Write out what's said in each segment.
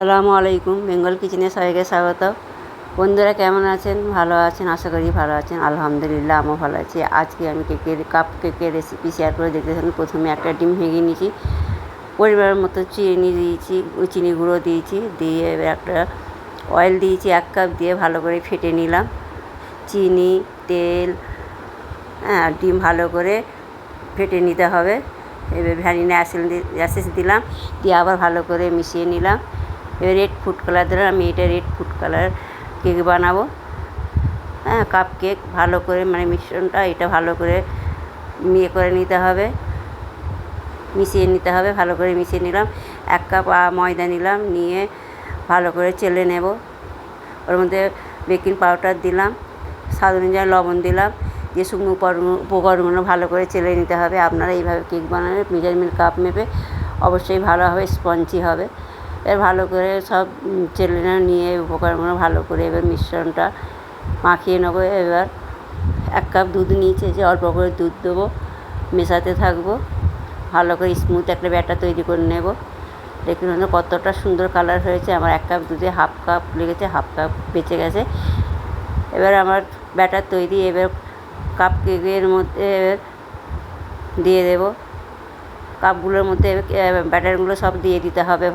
আসসালামু আলাইকুম। বেঙ্গল কিচেনে সবাইকে স্বাগত। বন্ধুরা কেমন আছেন? ভালো আছেন, আশা করি ভালো আছেন। আলহামদুলিল্লাহ আমিও ভালো আছি। আজকে আমি কাপ কেকের রেসিপি শেয়ার করে দেখতেছেন। প্রথমে একটা ডিম ভেঙে নিয়েছি, পরিমাণ মতো চিনি দিয়েছি, চিনি গুঁড়ো দিয়েছি, দিয়ে এবার একটা অয়েল দিয়েছি 1 কাপ, দিয়ে ভালো করে ফেটে নিলাম। চিনি, তেল, আর ডিম ভালো করে ফেটে নিতে হবে। এবার ভ্যানিলা এসেন্স দিলাম, দিয়ে আবার ভালো করে মিশিয়ে নিলাম। এবার রেড ফুড কালার দিলাম। আমি এটা রেড ফুড কালার কেক বানাবো। কাপ কেক ভালো করে মিশ্রণটা এটা ভালো করে করে নিতে হবে, মিশিয়ে নিতে হবে। ভালো করে মিশিয়ে নিলাম। 1 কাপ ময়দা নিলাম, নিয়ে ভালো করে চেলে নেব। ওর মধ্যে বেকিং পাউডার দিলাম, স্বাদ অনুযায়ী লবণ দিলাম, দিয়ে শুকনো উপকরণগুলো ভালো করে চেলে নিতে হবে। আপনারা এইভাবে কেক বানালে মেজারমেন্ট কাপ মেপে অবশ্যই ভালো হবে, স্পঞ্জি হবে। এবার ভালো করে সব চেলে নিয়ে উপকরণগুলো ভালো করে এবার মিশ্রণটা মাখিয়ে নেবো। এবার 1 কাপ দুধ নিয়েছে, যে অল্প করে দুধ দেবো, মেশাতে থাকবো। ভালো করে স্মুথ একটা ব্যাটার তৈরি করে নেব। দেখুন কতটা সুন্দর কালার হয়েছে। আমার 1 কাপ দুধে হাফ কাপ লেগেছে, হাফ কাপ বেঁচে গেছে। এবার আমার ব্যাটার তৈরি। এবার কাপ কেকের মধ্যে দিয়ে দেব। কাপগুলোর মধ্যে ব্যাটারগুলো সব দিয়ে দিতে হবে,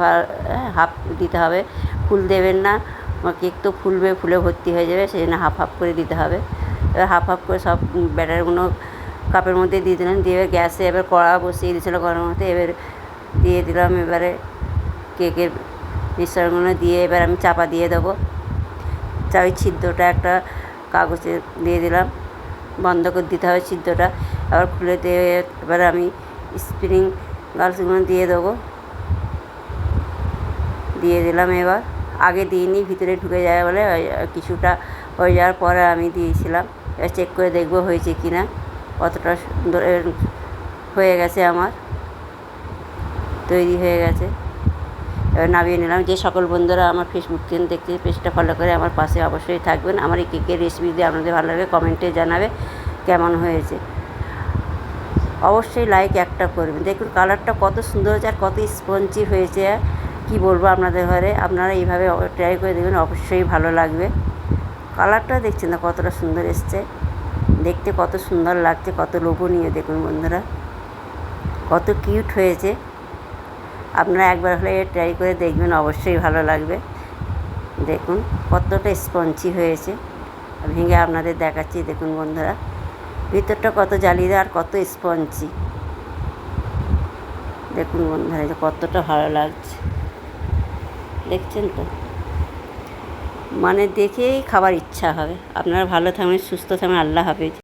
হাফ দিতে হবে, ফুল দেবেন না। কেক তো ফুলবে, ফুলে ভর্তি হয়ে যাবে, সেই জন্য হাফ হাফ করে দিতে হবে। এবার হাফ হাফ করে সব ব্যাটারগুলো কাপের মধ্যে দিয়ে দিলাম। দিয়ে এবার গ্যাসে এবার কড়া বসিয়ে দিয়েছিলো গরম হতে। এবার দিয়ে দিলাম এবারে কেকের মিশ্রণগুলো, দিয়ে এবার আমি চাপা দিয়ে দেবো। ওই ছিদ্রটা একটা কাগজে দিয়ে দিলাম, বন্ধ করে দিতে হবে ছিদ্রটা। আবার খুলে দিয়ে এবার আমি স্প্রিং গার্লসগুলো দিয়ে দেবো, দিয়ে দিলাম। এবার আগে দিইনি, ভিতরে ঢুকে যায় বলে কিছুটা হয়ে যাওয়ার পরে আমি দিয়েছিলাম। এবার চেক করে দেখবো হয়েছে কি না, কতটা সুন্দর হয়ে গেছে। আমার তৈরি হয়ে গেছে। এবার নামিয়ে নিলাম। যে সকল বন্ধুরা আমার ফেসবুক পেজ দেখতে, পেজটা ফলো করে আমার পাশে অবশ্যই থাকবেন। আমার এই কেকের রেসিপি দিয়ে আপনাদের ভালো লাগে কমেন্টে জানাবে কেমন হয়েছে। অবশ্যই লাইক একটা করবেন। দেখুন কালারটা কত সুন্দর হয়েছে, আর কত স্পঞ্জি হয়েছে, কি বলবো আপনাদের ঘরে। আপনারা এইভাবে ট্রাই করে দেখবেন, অবশ্যই ভালো লাগবে। কালারটা দেখছেন না কতটা সুন্দর এসছে, দেখতে কত সুন্দর লাগছে, কত লোভনীয়। দেখুন বন্ধুরা কত কিউট হয়েছে। আপনারা একবার হলে ট্রাই করে দেখবেন, অবশ্যই ভালো লাগবে। দেখুন কতটা স্পঞ্জি হয়েছে, ভেঙে আপনাদের দেখাচ্ছি। দেখুন বন্ধুরা ভিতরটা কত জালিদার আর কত স্পঞ্জি। দেখুন বন্ধুরা যে কতটা ভালো লাগছে, দেখছেন তো, দেখেই খাবার ইচ্ছা হবে। আপনারা ভালো থাকবেন, সুস্থ থাকবেন। আল্লাহ হাফেজ।